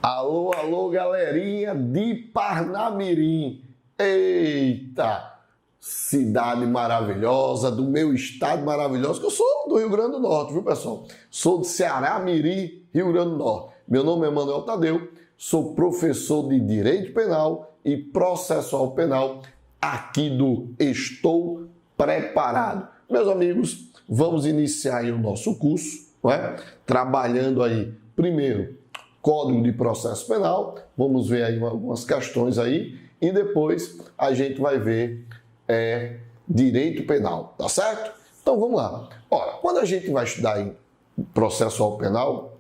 Alô, alô, galerinha de Parnamirim. Eita, cidade maravilhosa, do meu estado maravilhoso, que eu sou do Rio Grande do Norte, viu, pessoal? Sou de Ceará-Mirim, Rio Grande do Norte. Meu nome é Manuel Tadeu, sou professor de Direito Penal e Processual Penal aqui do Estou Preparado. Meus amigos, vamos iniciar aí o nosso curso, não é? Trabalhando aí, primeiro, Código de Processo Penal, vamos ver aí algumas questões aí, e depois a gente vai ver Direito Penal, tá certo? Então vamos lá. Ora, quando a gente vai estudar em Processual Penal,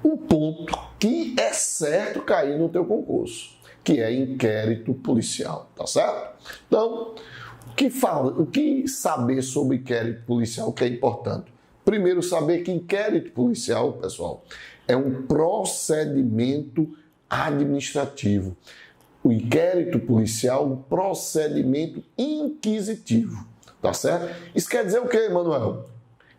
um ponto que é certo cair no teu concurso, que é inquérito policial, tá certo? Então, o que saber sobre inquérito policial que é importante? Primeiro, saber que inquérito policial, pessoal, é um procedimento administrativo. O inquérito policial é um procedimento inquisitivo, tá certo? Isso quer dizer o quê, Manuel?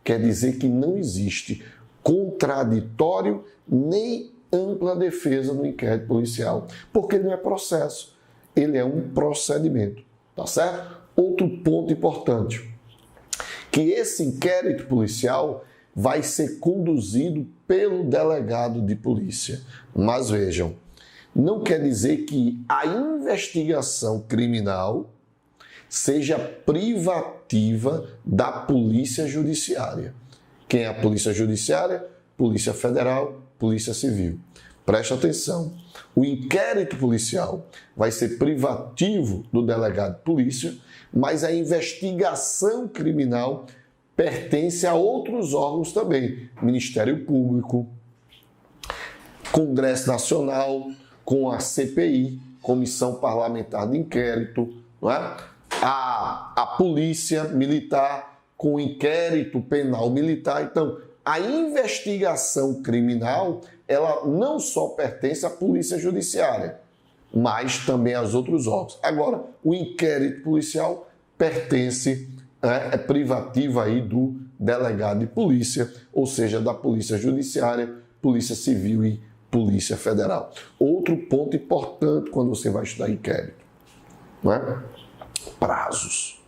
Quer dizer que não existe contraditório nem ampla defesa no inquérito policial, porque ele não é processo, ele é um procedimento, tá certo? Outro ponto importante, que esse inquérito policial vai ser conduzido pelo delegado de polícia. Mas vejam, não quer dizer que a investigação criminal seja privativa da Polícia Judiciária. Quem é a Polícia Judiciária? Polícia Federal, Polícia Civil. Preste atenção, o inquérito policial vai ser privativo do delegado de polícia, mas a investigação criminal pertence a outros órgãos também. Ministério Público, Congresso Nacional, com a CPI, Comissão Parlamentar de Inquérito, não é? a Polícia Militar, com inquérito penal militar. Então, a investigação criminal, ela não só pertence à Polícia Judiciária, mas também aos outros órgãos. Agora, o inquérito policial pertence, é privativo aí do delegado de polícia, ou seja, da Polícia Judiciária, Polícia Civil e Polícia Federal. Outro ponto importante quando você vai estudar inquérito, não é? Prazos,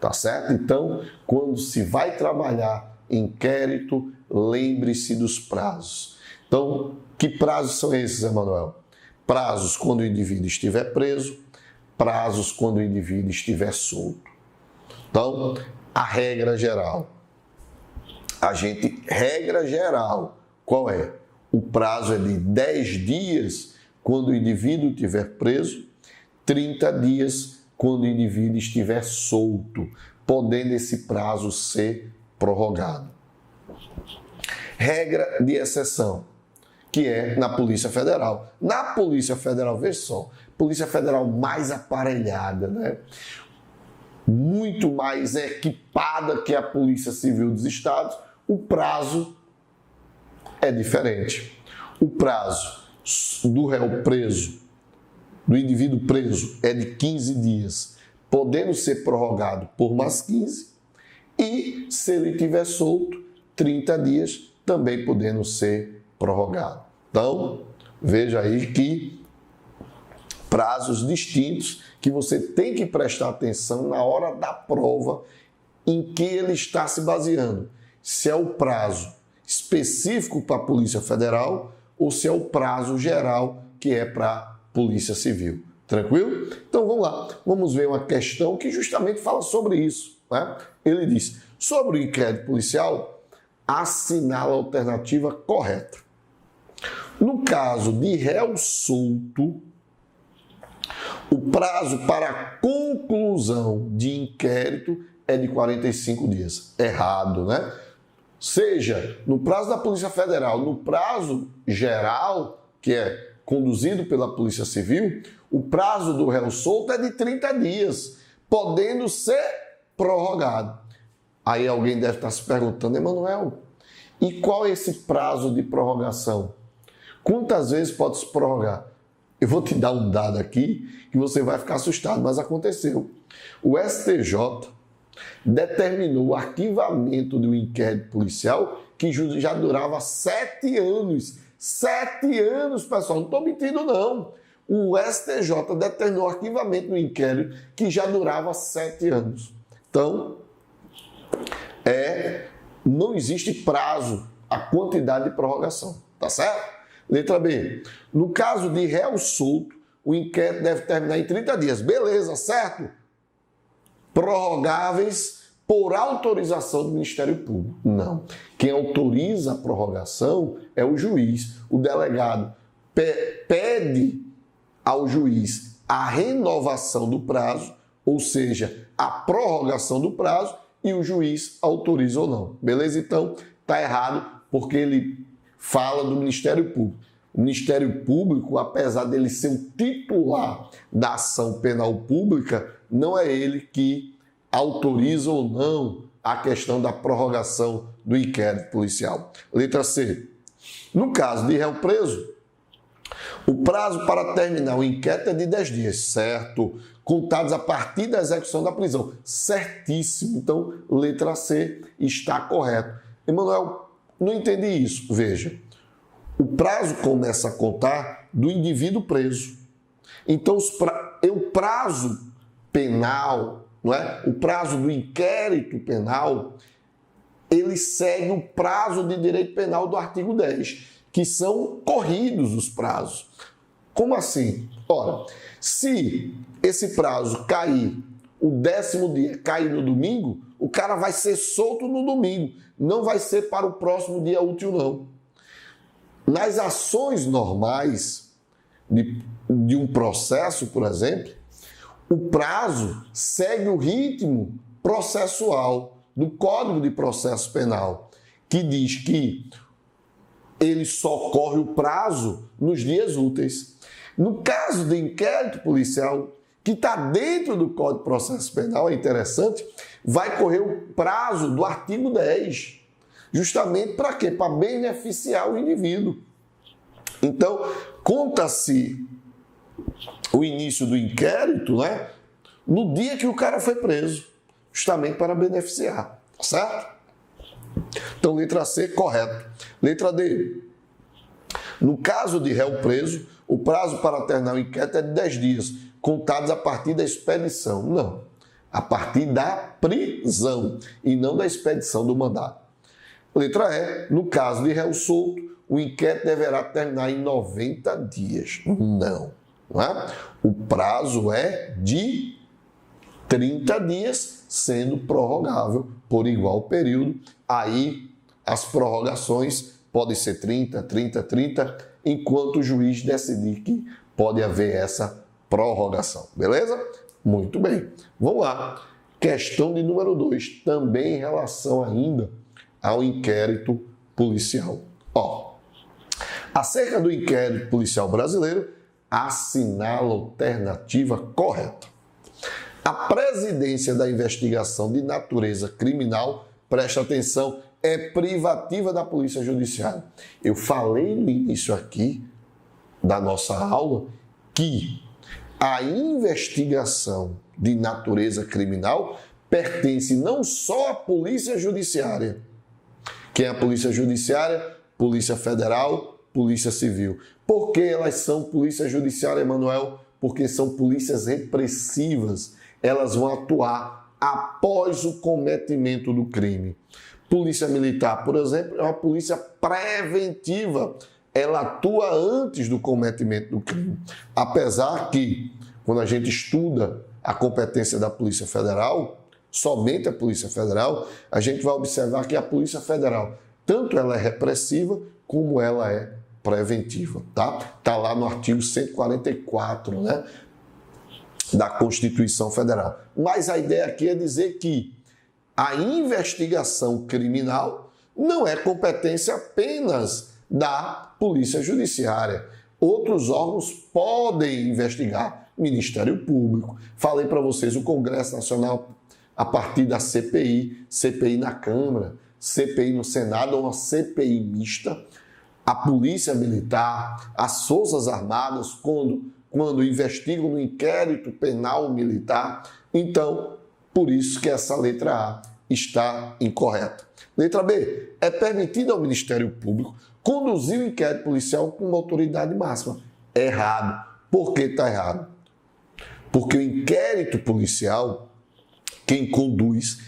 tá certo? Então, quando se vai trabalhar inquérito, lembre-se dos prazos. Então, que prazos são esses, Emanuel? Prazos quando o indivíduo estiver preso, prazos quando o indivíduo estiver solto. Então, a regra geral. Regra geral, qual é? O prazo é de 10 dias quando o indivíduo estiver preso, 30 dias quando o indivíduo estiver solto, podendo esse prazo ser prorrogado. Regra de exceção, que é na Polícia Federal. Na Polícia Federal, veja só, Polícia Federal mais aparelhada, né? Muito mais equipada que a Polícia Civil dos Estados, o prazo é diferente. O prazo do réu preso, do indivíduo preso, é de 15 dias, podendo ser prorrogado por mais 15, e se ele estiver solto, 30 dias, também podendo ser prorrogado. Então, veja aí que prazos distintos que você tem que prestar atenção na hora da prova em que ele está se baseando. Se é o prazo específico para a Polícia Federal ou se é o prazo geral que é para a Polícia Civil. Tranquilo? Então vamos lá. Vamos ver uma questão que justamente fala sobre isso, né? Ele diz, sobre o inquérito policial, assinala a alternativa correta. No caso de réu solto, o prazo para a conclusão de inquérito é de 45 dias. Errado, né? Seja no prazo da Polícia Federal, no prazo geral, que é conduzido pela Polícia Civil, o prazo do réu solto é de 30 dias, podendo ser prorrogado. Aí alguém deve estar se perguntando, Emanuel, e qual é esse prazo de prorrogação? Quantas vezes pode se prorrogar? Eu vou te dar um dado aqui que você vai ficar assustado, mas aconteceu. O STJ determinou o arquivamento de um inquérito policial que já durava 7 anos 7 anos, pessoal, não estou mentindo não. O STJ determinou arquivamento no inquérito que já durava 7 anos. Então, não existe prazo a quantidade de prorrogação, tá certo? Letra B. No caso de réu solto, o inquérito deve terminar em 30 dias. Beleza, certo? Prorrogáveis por autorização do Ministério Público. Não. Quem autoriza a prorrogação é o juiz. O delegado pede ao juiz a renovação do prazo, ou seja, a prorrogação do prazo, e o juiz autoriza ou não. Beleza? Então, está errado, porque ele fala do Ministério Público. O Ministério Público, apesar dele ser o titular da ação penal pública, não é ele que autoriza ou não a questão da prorrogação do inquérito policial. Letra C. No caso de réu preso, o prazo para terminar o inquérito é de 10 dias, certo? Contados a partir da execução da prisão. Certíssimo. Então, letra C está correto. Emanuel, não entendi isso. Veja, o prazo começa a contar do indivíduo preso. Então, o prazo penal, não é? O prazo do inquérito penal, ele segue o prazo de direito penal do artigo 10, que são corridos os prazos. Como assim? Ora, se esse prazo cair, o 10º dia cair no domingo, o cara vai ser solto no domingo, não vai ser para o próximo dia útil, não. Nas ações normais de um processo, por exemplo, o prazo segue o ritmo processual do Código de Processo Penal, que diz que ele só corre o prazo nos dias úteis. No caso de inquérito policial, que está dentro do Código de Processo Penal, é interessante, vai correr o prazo do artigo 10. Justamente para quê? Para beneficiar o indivíduo. Então, conta-se o início do inquérito, né, no dia que o cara foi preso, justamente para beneficiar, certo? Então, letra C, correto. Letra D. No caso de réu preso, o prazo para terminar o inquérito é de 10 dias, contados a partir da expedição. Não, a partir da prisão e não da expedição do mandado. Letra E. No caso de réu solto, o inquérito deverá terminar em 90 dias. Não é? O prazo é de 30 dias, sendo prorrogável por igual período. Aí as prorrogações podem ser 30, enquanto o juiz decidir que pode haver essa prorrogação. Beleza? Muito bem. Vamos lá. Questão de número 2, também em relação ainda ao inquérito policial. Acerca do inquérito policial brasileiro, assinala a alternativa correta. A presidência da investigação de natureza criminal, presta atenção, é privativa da Polícia Judiciária. Eu falei no início aqui da nossa aula que a investigação de natureza criminal pertence não só à Polícia Judiciária. Quem é a Polícia Judiciária? Polícia Federal, Polícia Civil. Por que elas são Polícia Judiciária, Emanuel? Porque são polícias repressivas. Elas vão atuar após o cometimento do crime. Polícia Militar, por exemplo, é uma polícia preventiva. Ela atua antes do cometimento do crime. Apesar que, quando a gente estuda a competência da Polícia Federal, somente a Polícia Federal, a gente vai observar que a Polícia Federal, tanto ela é repressiva, como ela é preventiva, tá? Tá lá no artigo 144, né, da Constituição Federal. Mas a ideia aqui é dizer que a investigação criminal não é competência apenas da Polícia Judiciária. Outros órgãos podem investigar, Ministério Público. Falei para vocês, o Congresso Nacional, a partir da CPI, CPI na Câmara, CPI no Senado, uma CPI mista, a Polícia Militar, as Forças Armadas, quando investigam no inquérito penal militar. Então, por isso que essa letra A está incorreta. Letra B. É permitido ao Ministério Público conduzir o inquérito policial com uma autoridade máxima. Errado. Por que está errado? Porque o inquérito policial, quem conduz,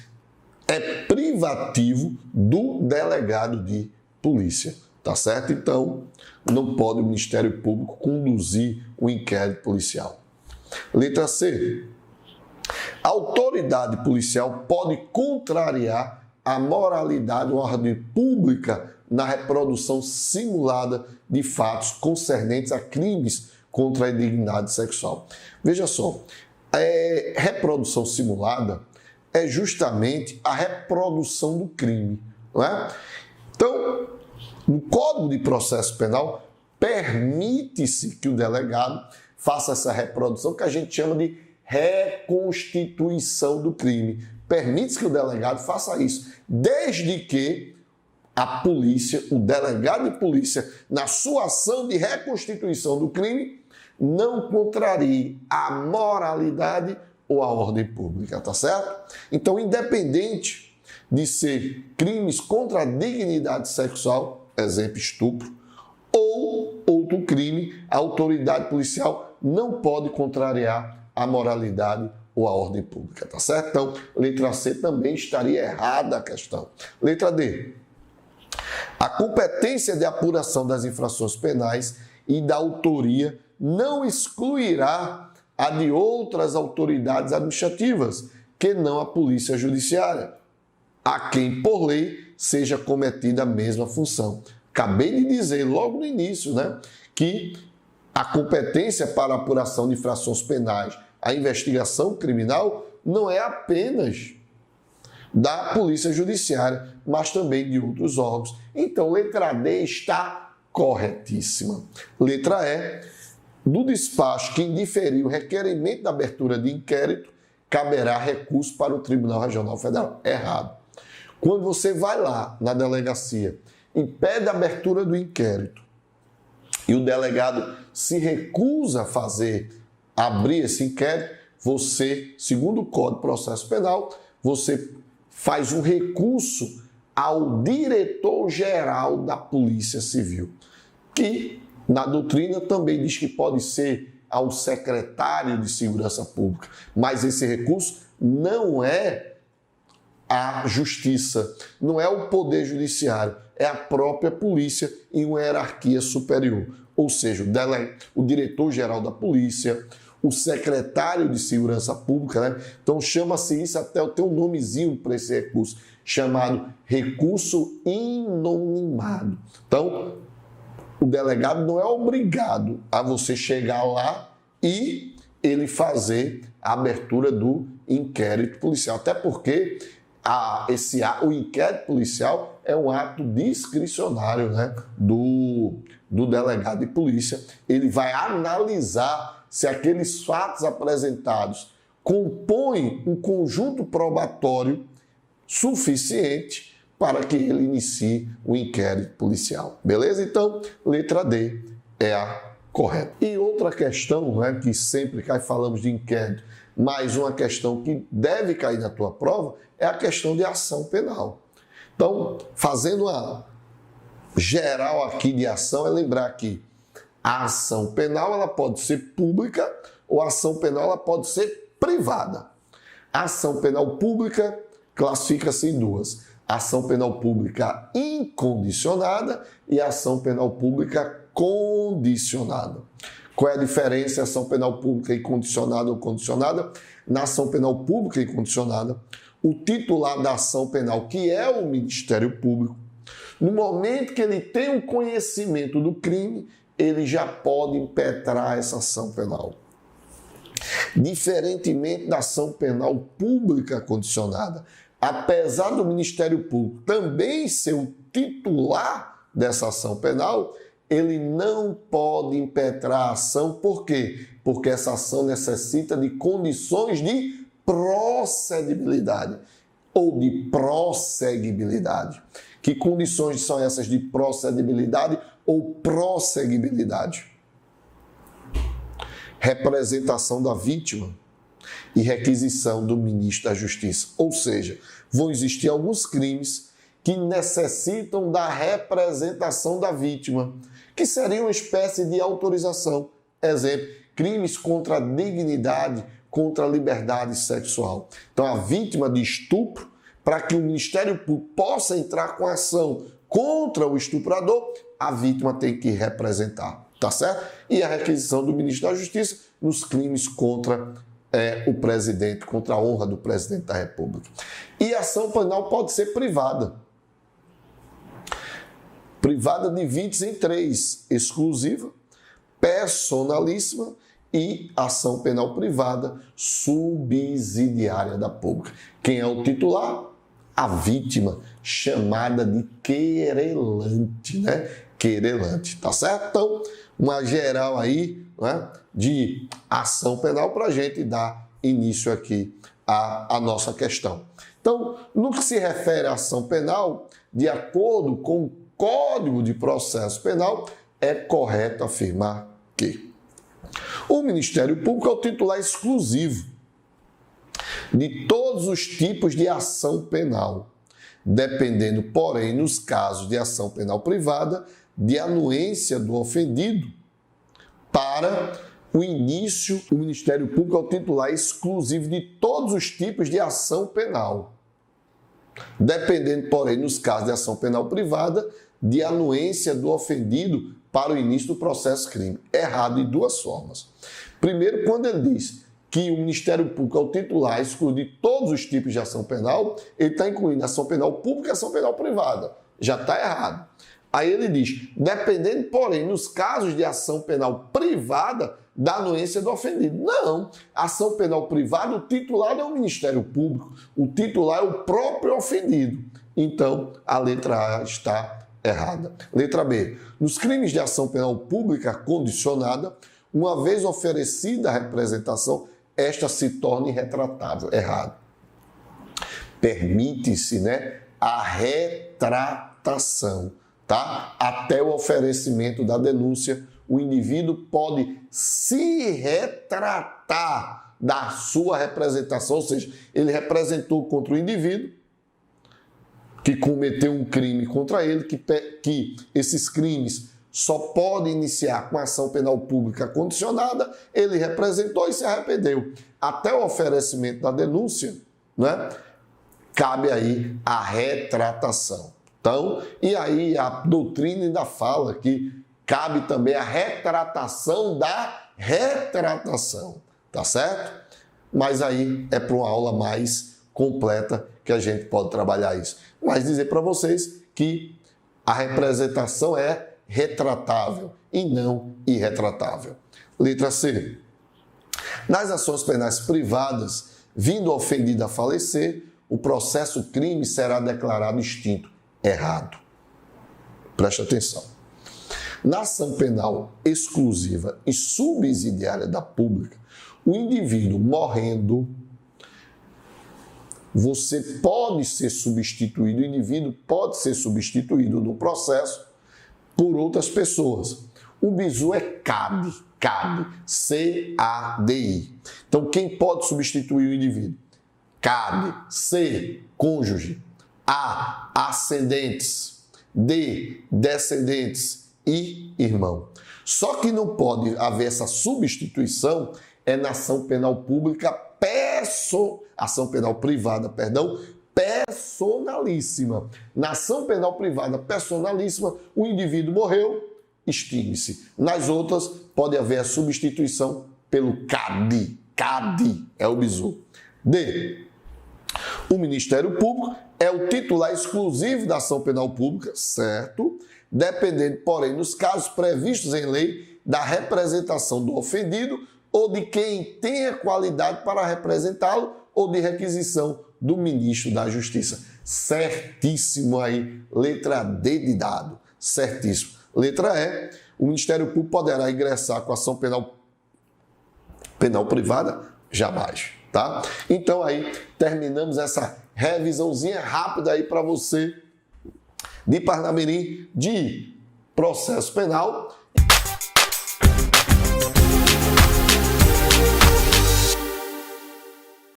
é privativo do delegado de polícia. Tá certo? Então, não pode o Ministério Público conduzir o inquérito policial. Letra C. A autoridade policial pode contrariar a moralidade ou a ordem pública na reprodução simulada de fatos concernentes a crimes contra a dignidade sexual. Veja só, reprodução simulada é justamente a reprodução do crime, não é? Então, no Código de Processo Penal, permite-se que o delegado faça essa reprodução que a gente chama de reconstituição do crime. Permite-se que o delegado faça isso, desde que a polícia, o delegado de polícia, na sua ação de reconstituição do crime, não contrarie a moralidade ou a ordem pública, tá certo? Então, independente de ser crimes contra a dignidade sexual, exemplo, estupro, ou outro crime, a autoridade policial não pode contrariar a moralidade ou a ordem pública, tá certo? Então, letra C também estaria errada a questão. Letra D. A competência de apuração das infrações penais e da autoria não excluirá a de outras autoridades administrativas, que não a polícia judiciária, a quem, por lei, seja cometida a mesma função. Acabei de dizer logo no início, né, que a competência para a apuração de infrações penais, a investigação criminal, não é apenas da polícia judiciária, mas também de outros órgãos. Então, letra D está corretíssima. Letra E, do despacho que indeferir o requerimento da abertura de inquérito, caberá recurso para o Tribunal Regional Federal. Errado. Quando você vai lá na delegacia e pede a abertura do inquérito e o delegado se recusa a abrir esse inquérito, você, segundo o Código de Processo Penal, você faz um recurso ao diretor-geral da Polícia Civil, que na doutrina também diz que pode ser ao secretário de Segurança Pública, mas esse recurso não é a Justiça, não é o Poder Judiciário, é a própria polícia em uma hierarquia superior, ou seja, o diretor-geral da polícia, o secretário de Segurança Pública, né? Então chama-se isso, até tem um nomezinho para esse recurso, chamado recurso inonimado. Então, o delegado não é obrigado a você chegar lá e ele fazer a abertura do inquérito policial, até porque o inquérito policial é um ato discricionário, né, do delegado de polícia. Ele vai analisar se aqueles fatos apresentados compõem um conjunto probatório suficiente para que ele inicie o inquérito policial. Beleza? Então, letra D é a correta. E outra questão, né, que sempre cai, falamos de inquérito, mas uma questão que deve cair na tua prova é a questão de ação penal. Então, fazendo a geral aqui de ação, é lembrar que a ação penal ela pode ser pública ou a ação penal ela pode ser privada. A ação penal pública classifica-se em duas: a ação penal pública incondicionada e a ação penal pública condicionada. Qual é a diferença entre ação penal pública incondicionada ou condicionada? Na ação penal pública incondicionada, o titular da ação penal, que é o Ministério Público, no momento que ele tem o conhecimento do crime, ele já pode impetrar essa ação penal. Diferentemente da ação penal pública condicionada, apesar do Ministério Público também ser o titular dessa ação penal, ele não pode impetrar a ação. Por quê? Porque essa ação necessita de condições de procedibilidade ou de prosseguibilidade. Que condições são essas de procedibilidade ou prosseguibilidade? Representação da vítima e requisição do ministro da Justiça. Ou seja, vão existir alguns crimes que necessitam da representação da vítima, que seria uma espécie de autorização. Exemplo, crimes contra a dignidade, contra a liberdade sexual. Então, a vítima de estupro, para que o Ministério Público possa entrar com ação contra o estuprador, a vítima tem que representar, tá certo? E a requisição do Ministro da Justiça nos crimes contra o presidente, contra a honra do presidente da República. E a ação penal pode ser privada. Privada divide-se em três: exclusiva, personalíssima e ação penal privada subsidiária da pública. Quem é o titular? A vítima, chamada de querelante, né? Querelante, tá certo? Então, uma geral aí, né, de ação penal para a gente dar início aqui à nossa questão. Então, no que se refere à ação penal, de acordo com o Código de Processo Penal, é correto afirmar que o Ministério Público é o titular exclusivo de todos os tipos de ação penal, dependendo, porém, nos casos de ação penal privada, de anuência do ofendido para o início. O Ministério Público é o titular exclusivo de todos os tipos de ação penal, dependendo, porém, nos casos de ação penal privada, de anuência do ofendido para o início do processo crime. Errado de duas formas. Primeiro, quando ele diz que o Ministério Público é o titular exclusivo de todos os tipos de ação penal, ele está incluindo ação penal pública e ação penal privada. Já está errado. Aí ele diz, dependendo, porém, nos casos de ação penal privada, da anuência do ofendido. Não, ação penal privada, o titular é o Ministério Público, o titular é o próprio ofendido. Então, a letra A está errada. Letra B, nos crimes de ação penal pública condicionada, uma vez oferecida a representação, esta se torna irretratável. Errado. Permite-se, né, a retratação, tá? Até o oferecimento da denúncia, o indivíduo pode se retratar da sua representação, ou seja, ele representou contra o indivíduo que cometeu um crime contra ele, que esses crimes só podem iniciar com ação penal pública condicionada, ele representou e se arrependeu. Até o oferecimento da denúncia, né, cabe aí a retratação. Então, e aí a doutrina ainda fala que cabe também a retratação da retratação, tá certo? Mas aí é para uma aula mais completa que a gente pode trabalhar isso. Mas dizer para vocês que a representação é retratável e não irretratável. Letra C. Nas ações penais privadas, vindo o ofendido a falecer, o processo crime será declarado extinto. Errado. Preste atenção. Na ação penal exclusiva e subsidiária da pública, o indivíduo morrendo, você pode ser substituído, o indivíduo pode ser substituído no processo por outras pessoas. O bizu é CADI, C-A-D-I. Então, quem pode substituir o indivíduo? CADI, C, cônjuge, A, ascendentes, D, descendentes e irmão. Só que não pode haver essa substituição na ação penal pública, ação penal privada, personalíssima. Na ação penal privada personalíssima, o indivíduo morreu, extingue-se. Nas outras, pode haver a substituição pelo CADI. CADI é o bizu. D. O Ministério Público é o titular exclusivo da ação penal pública, certo? Dependendo, porém, nos casos previstos em lei, da representação do ofendido ou de quem tenha qualidade para representá-lo ou de requisição do ministro da Justiça. Certíssimo aí, letra D de dado, certíssimo. Letra E, o Ministério Público poderá ingressar com ação penal privada? Jamais, tá? Então aí, terminamos essa revisãozinha rápida aí para você de Parnamirim de processo penal.